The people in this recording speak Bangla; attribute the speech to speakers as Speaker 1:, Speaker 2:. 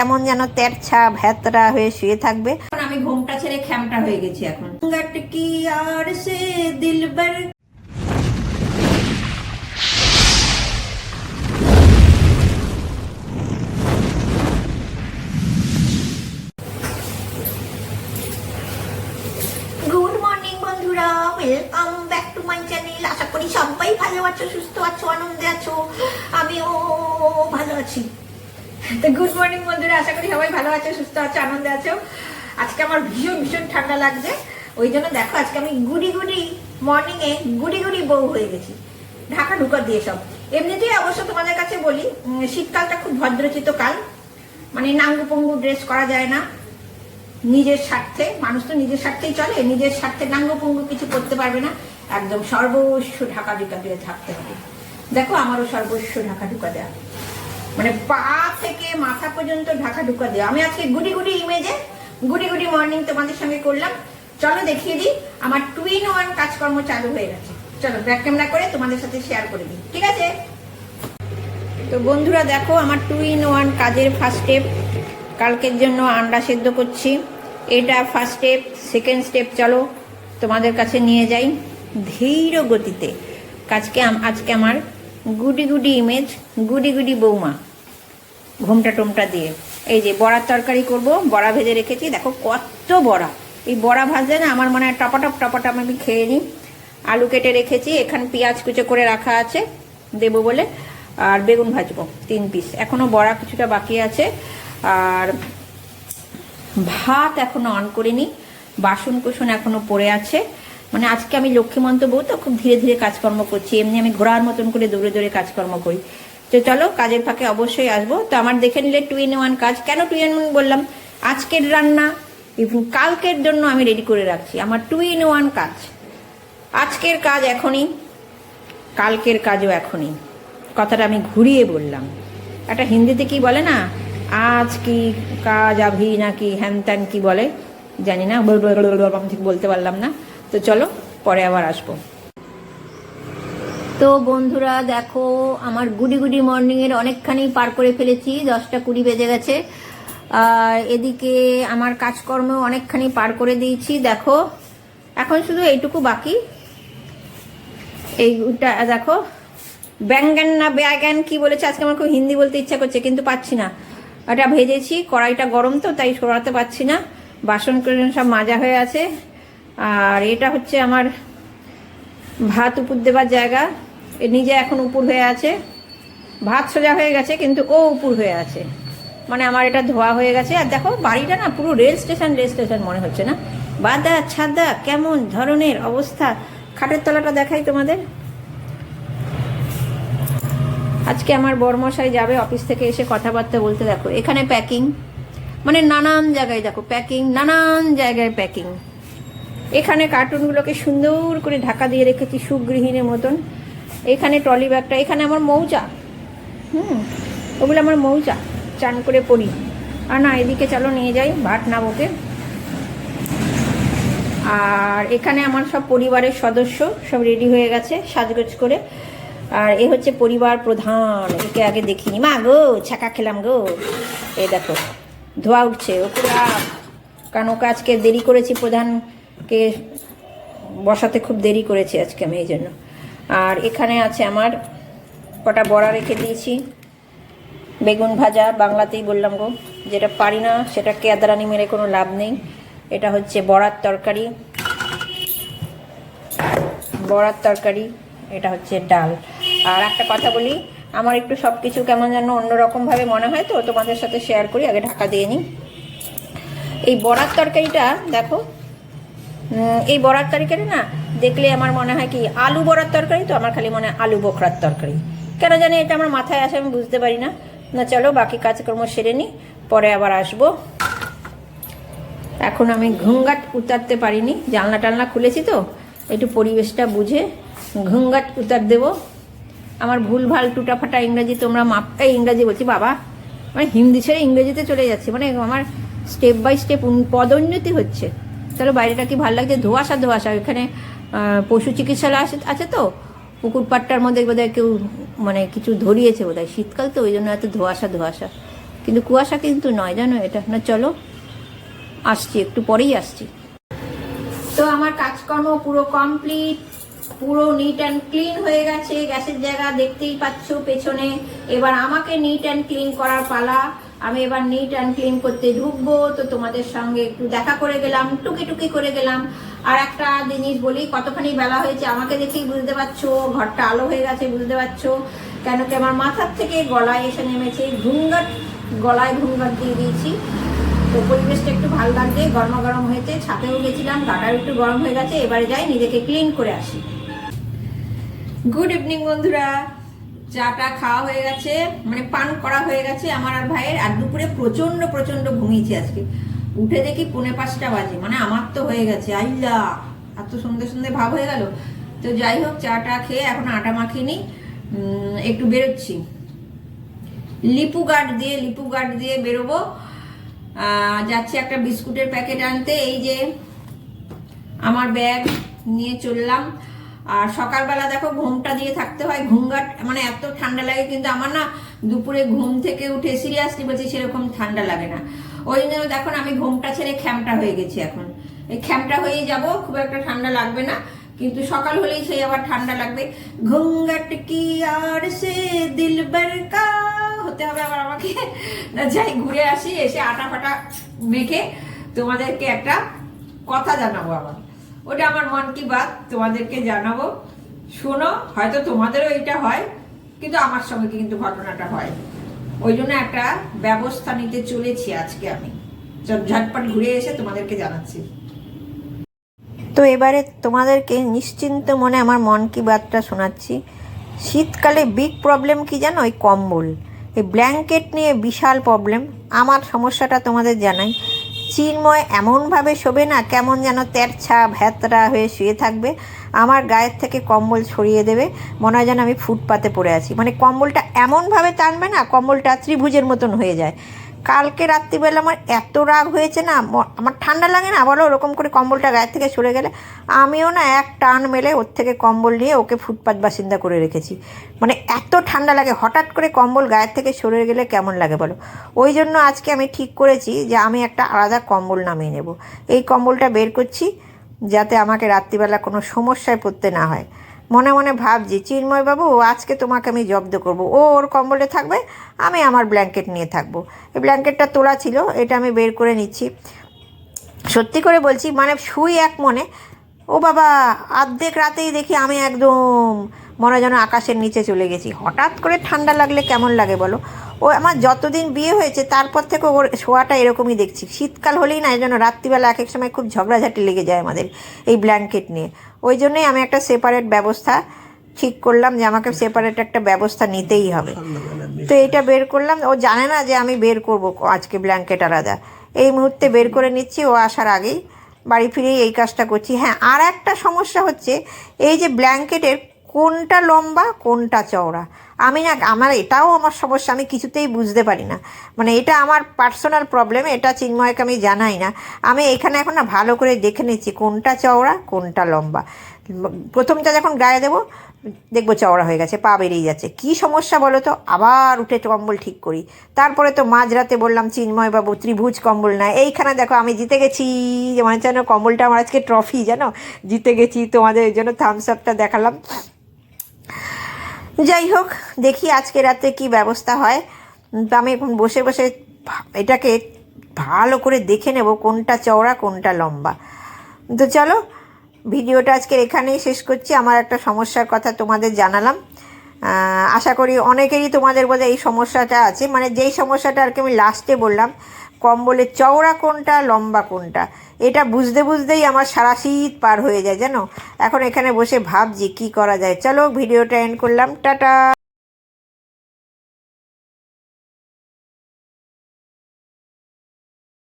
Speaker 1: কেমন যেন তেরছা ভ্যাতরা হয়ে শুয়ে থাকবে। এখন আমি ঘুমটা ছেড়ে খ্যামটা হয়ে গেছি এখন। কি আর সে দিলবার। গুড মর্নিং বন্ধুরা, welcome back to my channel. আশা করি সবাই ভালো আছো, সুস্থ আছো, আনন্দে আছো। আমিও ভালো আছি। তো গুড মর্নিং বন্ধুরা, আশা করি সবাই ভালো আছো, সুস্থ আছো, আনন্দে আছো। আজকে আমার ভীষণ ভীষণ ঠান্ডা লাগছে, ওই জন্য দেখো আজকে আমি গুড়ি মর্নিং এ গুড়ি বউ হয়ে গেছি, ঢাকা ঢুকা দিয়ে সব। এমনিতেই অবশ্য তোমাদের কাছে বলি, শীতকালটা খুব ভদ্রচিত কাল, মানে নাঙ্গু পঙ্গু ড্রেস করা যায় না নিজের স্বার্থে। মানুষ তো নিজের স্বার্থেই চলে, নিজের স্বার্থে নাঙ্গু পঙ্গু কিছু করতে পারবে না, একদম সর্বস্ব ঢাকা ঢুকা দিয়ে থাকতে হবে। দেখো আমারও সর্বস্ব ঢাকা ঢুকা দেওয়া, মানে পা থেকে মাথা পর্যন্ত ঢাকা ঢুকা দেওয়া। আমি আজকে গুডি ইমেজে গুডি মর্নিং তোমাদের সঙ্গে করলাম। চলো দেখিয়ে দিই, আমার 2-in-1 কাজকর্ম চালু হয়ে গেছে। চলো ব্যাক ক্যামেরা করে তোমাদের সাথে শেয়ার করে দিই, ঠিক আছে? তো বন্ধুরা দেখো, আমার 2-in-1 কাজের ফার্স্ট স্টেপ, কালকের জন্য আন্ডা সেদ্ধ করছি, এটা ফার্স্ট স্টেপ। সেকেন্ড স্টেপ চলো তোমাদের কাছে নিয়ে যাই ধীর গতিতে। আজকে আমার গুডি ইমেজ, গুডি বৌমা ঘুমটা টুমটা দিয়ে। এই যে বড়ার তরকারি করব, বড়া ভেজে রেখেছি, দেখো কত বড়া। এই বড়া ভাজলে না আমার মনে হয় টপাটপ আমি খেয়ে নিই। আলু কেটে রেখেছি, এখানে পেঁয়াজ কুচো করে রাখা আছে দেবো বলে, আর বেগুন ভাজবো 3 পিস। এখনো বড়া কিছুটা বাকি আছে, আর ভাত এখনো অন করিনি, বাসন কুসন এখনো পড়ে আছে। মানে আজকে আমি লক্ষ্মীমন্ত বউ তো, খুব ধীরে ধীরে কাজকর্ম করছি। এমনি আমি ঘোড়ার মতন করে দৌড়ে কাজকর্ম করি। তো চলো কাজের ফাঁকে অবশ্যই আসবো। তো আমার দেখে নিলে 2-in-1 কাজ। কেন 2-in-1 বললাম? আজকের রান্না এবং কালকের জন্য আমি রেডি করে রাখছি আমার 2-in-1 কাজ। আজকের কাজ এখনই, কালকের কাজও এখনই। কথাটা আমি ঘুরিয়ে বললাম। একটা হিন্দিতে কি বলে না, আজ কি কাজ আভি নাকি হ্যান ত্যান কি বলে জানি না, আমি ঠিক বলতে পারলাম না। তো চলো পরে আবার আসবো। তো বন্ধুরা দেখো, আমার গুডি মর্নিংয়ের অনেকখানি পার করে ফেলেছি, 10টা 20 বেজে গেছে। আর এদিকে আমার কাজকর্ম অনেকখানি পার করে দিয়েছি। দেখো এখন শুধু এইটুকু বাকি, এইটা দেখো, ব্যাঙ্গান না ব্যাগান কি বলেছে, আজকে আমার খুব হিন্দি বলতে ইচ্ছা করছে কিন্তু পাচ্ছি না। এটা ভেজেছি, কড়াইটা গরম তো তাই সরাতে পারছি না। বাসন করে সব মাজা হয়ে আছে। আর এটা হচ্ছে আমার ভাত উপর দেবার জায়গা, নিজে এখন উপর হয়ে আছে। ভাত সোজা হয়ে গেছে কিন্তু ও উপর হয়ে আছে, মানে আমার এটা ধোয়া হয়ে গেছে। আর দেখো বাড়িটা না পুরো রেল স্টেশন মনে হচ্ছে না, বাদা ছাদা কেমন ধরনের অবস্থা। খাটের তলাটা দেখাই তোমাদের। আজকে আমার বরমশাই যাবে অফিস থেকে এসে কথাবার্তা বলতে। দেখো এখানে প্যাকিং, মানে নানান জায়গায় দেখো প্যাকিং, নানান জায়গায় প্যাকিং। এখানে কার্টুনগুলোকে সুন্দর করে ঢাকা দিয়ে রেখেছি সুগৃহিণীর মতন। এখানে ট্রলি ব্যাগটা, এখানে আমার মৌচা, ওগুলো আমার মৌচা, চান করে পরি। আর না, এদিকে চলো নিয়ে যাই ভাত না বকে। আর এখানে আমার সব পরিবারের সদস্য সব রেডি হয়ে গেছে সাজগোজ করে। আর এ হচ্ছে পরিবার প্রধান, একে আগে দেখিনি। মা গো ছাকা খেলাম গো। এই দেখো ধোয়া উঠছে ওপরে, কারণ ওকে আজকে দেরি করেছি, প্রধানকে বসাতে খুব দেরি করেছি আজকে আমি, এই জন্য। আর এখানে আছে আমার কটা বড়া রেখে দিয়েছি, বেগুন ভাজা, বাংলাতেই বললাম গো, যেটা পারি না সেটা কেদারানি মেরে কোনো লাভ নেই। এটা হচ্ছে বড়ার তরকারি, এটা হচ্ছে ডাল। আর একটা কথা বলি, আমার একটু সব কিছু কেমন যেন অন্যরকমভাবে মনে হয়, তো তোমাদের সাথে শেয়ার করি। আগে ঢাকা দিয়ে নিই। এই বড়ার তরকারিটা দেখো, এই বড়ার তরকারি না দেখলে আমার মনে হয় কি আলু বড়ার তরকারি, তো আমার খালি মনে হয় আলু বোখরার তরকারি। কেন জানি এটা আমার মাথায় আসে, আমি বুঝতে পারি না। না চলো বাকি কাজকর্ম সেরে নিই, পরে আবার আসবো। এখন আমি ঘুঙ্গাট উতারতে পারিনি, জানলা টালনা খুলেছি তো, একটু পরিবেশটা বুঝে ঘুঙ্গাট উতার দেবো। আমার ভুলভাল টুটাফাটা ইংরাজি তোমরা ইংরাজি বলছি বাবা, মানে হিন্দি ছেড়ে ইংরেজিতে চলে যাচ্ছে, মানে আমার স্টেপ বাই স্টেপ পদোন্নতি হচ্ছে। তাহলে বাইরেটা কি ভালো লাগছে, ধোঁয়াশা। এখানে পশু চিকিৎসালয় আছে তো, পুকুর পাড়টার মধ্যে বোধহয় কেউ মানে কিছু ধরিয়েছে বোধহয়, শীতকাল তো ওই জন্য এত ধোঁয়াশা। কিন্তু কুয়াশা কিন্তু নয়, জানো এটা না। চলো আসছি, একটু পরেই আসছি। তো আমার কাজকর্ম পুরো কমপ্লিট, পুরো নিট অ্যান্ড ক্লিন হয়ে গেছে। গ্যাসের জায়গা দেখতেই পাচ্ছ পেছনে। এবার আমাকে নিট অ্যান্ড ক্লিন করার পালা। আমি এবার নিট অ্যান্ড ক্লিন করতে ঢুকবো। তো তোমাদের সঙ্গে একটু দেখা করে গেলাম, টুকি করে গেলাম। আর একটা জিনিস বলি, কতখানি বেলা হয়েছে আমাকে দেখেই বুঝতে পারছো, ঘরটা আলো হয়ে গেছে বুঝতে পারছো, কেন কি আমার মাথার থেকে গলায় এসে নেমেছে ঘুঙ্গাট, গলায় ঘুঙ্গাট দিয়ে দিয়েছি। তো পরিবেশটা একটু ভালো লাগছে, গরম হয়েছে। ছাতেও গেছিলাম, গাটাও একটু গরম হয়ে গেছে। এবারে যাই নিজেকে ক্লিন করে আসি। গুড ইভিনিং বন্ধুরা, চাটা খাওয়া হয়ে গেছে, মানে পান করা হয়ে গেছে আমার আর ভাইয়ের। আর দুপুরে প্রচন্ড ঘুমিয়েছি আজকে। উঠে দেখি 4:45 বাজে, মানে আমার তো হয়ে গেছে আইলা, এত সন্ধে ভাব হয়ে গেল। তো যাই হোক, চাটা খেয়ে এখন আটা মাখিনি, একটু বেরোচ্ছি লিপু গার্ড দিয়ে বেরোবো। যাচ্ছি একটা বিস্কুটের প্যাকেট আনতে। এই যে আমার ব্যাগ নিয়ে চললাম। আর সকালবেলা দেখো ঘুমটা দিয়ে থাকতে হয়, ঘুমঘাট, মানে এত ঠান্ডা লাগে। কিন্তু আমার না দুপুরে ঘুম থেকে উঠে সিরিয়াসলি বলছি সেরকম ঠান্ডা লাগে না। ওই জন্য দেখো আমি ঘুমটা ছেড়ে খ্যামটা হয়ে গেছি। এখন এই খ্যামটা হয়ে যাব, খুব একটা ঠান্ডা লাগবে না, কিন্তু সকাল হলেই সেই আবার ঠান্ডা লাগবে। ঘুঙ্গাট কি আর সে দিলবার কা হতে হবে আবার আমাকে। যাই ঘুরে আসি, এসে আটা ফাটা মেখে তোমাদেরকে একটা কথা জানাবো। আবার ওটা আমার মন কি বাত তোমাদেরকে জানাবো, শোনো। হয়তো তোমাদেরও এটা হয়, কিন্তু আমার সঙ্গে কিন্তু ঘটনাটা হয়। ওই জন্য একটা ব্যবস্থা নিতে চলেছি আজকে আমি। ঝটপট ঘুরে এসে তোমাদেরকে জানাচ্ছি। তো এবারে তোমাদেরকে নিশ্চিন্ত মনে আমার মন কি বাতটা শোনাচ্ছি। শীতকালে বিগ প্রবলেম কি জানো? ওই কম্বল, এই ব্ল্যাঙ্কেট নিয়ে বিশাল প্রবলেম। আমার সমস্যাটা তোমাদের জানাই। চিন্ময় এমনভাবে শোবে না, কেমন যেন তেরছা ভ্যাতরা হয়ে শুয়ে থাকবে, আমার গায়ের থেকে কম্বল ছড়িয়ে দেবে, মনে হয় যেন আমি ফুটপাতে পড়ে আছি। মানে কম্বলটা এমনভাবে টানবে না, কম্বলটা ত্রিভুজের মতন হয়ে যায়। কালকে রাত্রিবেলা আমার এত রাগ হয়েছে না, আমার ঠান্ডা লাগে না বলো, ওরকম করে কম্বলটা গায়ের থেকে সরে গেলে আমিও না এক টান মেলে ওর থেকে কম্বল নিয়ে ওকে ফুটপাত বাসিন্দা করে রেখেছি। মানে এত ঠান্ডা লাগে, হঠাৎ করে কম্বল গায়ের থেকে সরে গেলে কেমন লাগে বলো। ওই জন্য আজকে আমি ঠিক করেছি যে আমি একটা আলাদা কম্বল নামিয়ে নেব। এই কম্বলটা বের করছি যাতে আমাকে রাত্রিবেলা কোনো সমস্যায় পড়তে না হয়। মনে মনে ভাবছি, চিন্ময়বাবু আজকে তোমাকে আমি জব্দ করব। ও ওর কম্বলে থাকবে, আমি আমার ব্ল্যাঙ্কেট নিয়ে থাকবো। এই ব্ল্যাঙ্কেটটা তোলা ছিল, এটা আমি বের করে নিচ্ছি। সত্যি করে বলছি, মানে শুই এক মনে, ও বাবা অর্ধেক রাতেই দেখি আমি একদম মনে যেন আকাশের নিচে চলে গেছি। হঠাৎ করে ঠান্ডা লাগলে কেমন লাগে বলো। ও আমার যতদিন বিয়ে হয়েছে তারপর থেকে ওর শোয়াটা এরকমই দেখছি। শীতকাল হলেই না, এই জন্য রাত্রিবেলা এক এক সময় খুব ঝগড়াঝাটি লেগে যায় আমাদের এই ব্ল্যাঙ্কেট নিয়ে। ওই জন্যই আমি একটা সেপারেট ব্যবস্থা ঠিক করলাম, যে আমাকে সেপারেট একটা ব্যবস্থা নিতেই হবে। তো এইটা বের করলাম, ও জানে না যে আমি বের করব আজকে ব্ল্যাঙ্কেট আলাদা। এই মুহূর্তে বের করে নিচ্ছি, ও আসার আগেই বাড়ি ফিরেই এই কাজটা করছি। হ্যাঁ, আর একটা সমস্যা হচ্ছে, এই যে ব্ল্যাঙ্কেটের কোনটা লম্বা কোনটা চওড়া, আমি না, আমার এটাও আমার সমস্যা, আমি কিছুতেই বুঝতে পারি না। মানে এটা আমার পার্সোনাল প্রবলেম, এটা চিন্ময়কে আমি জানাই না। আমি এখানে এখন না ভালো করে দেখে নিচ্ছি কোনটা চওড়া কোনটা লম্বা। প্রথমটা যখন গায়ে দেবো দেখবো চওড়া হয়ে গেছে, পা বেরিয়ে যাচ্ছে, কী সমস্যা বলো তো। আবার উঠে কম্বল ঠিক করি। তারপরে তো মাঝরাতে বললাম চিন্ময়বাবু ত্রিভুজ কম্বল না, এইখানে দেখো আমি জিতে গেছি। মানে যেন কম্বলটা আমার আজকে ট্রফি, জানো, জিতে গেছি। তোমাদের এই জন্য থামস আপটা দেখালাম। যাই হোক, দেখি আজকে রাতে কি ব্যবস্থা হয়। তো আমি এখন বসে বসে এটাকে ভালো করে দেখে নেব কোনটা চওড়া কোনটা লম্বা। তো চলো, ভিডিওটা আজকে এখানেই শেষ করছি। আমার একটা সমস্যার কথা তোমাদের জানালাম। আশা করি অনেকেরই তোমাদের বোধ এই সমস্যাটা আছে, মানে যেই সমস্যাটা আর কি আমি লাস্টে বললাম, কম্বলের চওড়া কোনটা লম্বা কোনটা, এটা বুঝতে বুঝতেই আমার সারা শীত পার হয়ে যায় জানো। এখন এখানে বসে ভাবছি কি করা যায়। চলো ভিডিওটা এন্ড করলাম, টাটা।